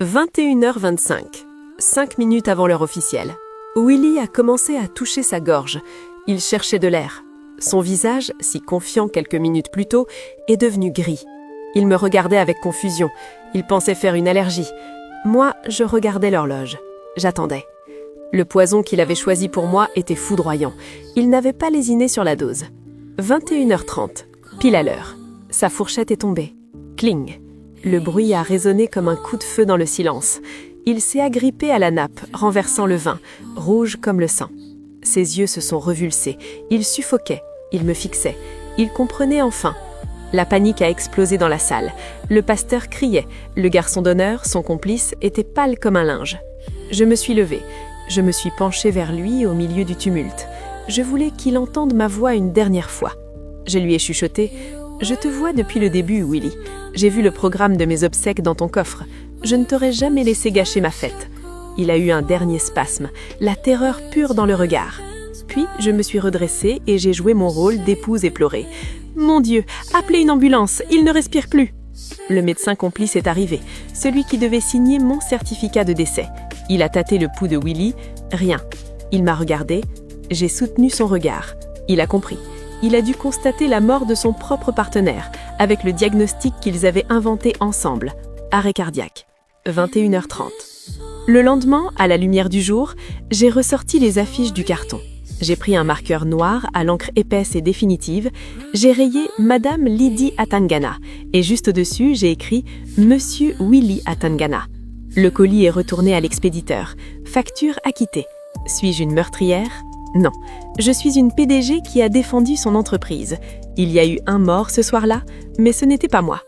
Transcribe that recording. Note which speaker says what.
Speaker 1: 21h25, 5 minutes avant l'heure officielle. Willy a commencé à toucher sa gorge. Il cherchait de l'air. Son visage, si confiant quelques minutes plus tôt, est devenu gris. Il me regardait avec confusion. Il pensait faire une allergie. Moi, je regardais l'horloge. J'attendais. Le poison qu'il avait choisi pour moi était foudroyant. Il n'avait pas lésiné sur la dose. 21h30, pile à l'heure. Sa fourchette est tombée. Cling. Le bruit a résonné comme un coup de feu dans le silence. Il s'est agrippé à la nappe, renversant le vin, rouge comme le sang. Ses yeux se sont revulsés. Il suffoquait. Il me fixait. Il comprenait enfin. La panique a explosé dans la salle. Le pasteur criait. Le garçon d'honneur, son complice, était pâle comme un linge. Je me suis levée. Je me suis penchée vers lui au milieu du tumulte. Je voulais qu'il entende ma voix une dernière fois. Je lui ai chuchoté. « Je te vois depuis le début, Willy. J'ai vu le programme de mes obsèques dans ton coffre. Je ne t'aurais jamais laissé gâcher ma fête. » Il a eu un dernier spasme, la terreur pure dans le regard. Puis, je me suis redressée et j'ai joué mon rôle d'épouse éplorée. « Mon Dieu, appelez une ambulance, il ne respire plus !» Le médecin complice est arrivé, celui qui devait signer mon certificat de décès. Il a tâté le pouls de Willy, rien. Il m'a regardé, j'ai soutenu son regard. Il a compris. Il a dû constater la mort de son propre partenaire, avec le diagnostic qu'ils avaient inventé ensemble. Arrêt cardiaque. 21h30. Le lendemain, à la lumière du jour, j'ai ressorti les affiches du carton. J'ai pris un marqueur noir à l'encre épaisse et définitive, j'ai rayé Madame Lydie Atangana, et juste au-dessus, j'ai écrit Monsieur Willy Atangana. Le colis est retourné à l'expéditeur. Facture acquittée. Suis-je une meurtrière ? Non, je suis une PDG qui a défendu son entreprise. Il y a eu un mort ce soir-là, mais ce n'était pas moi.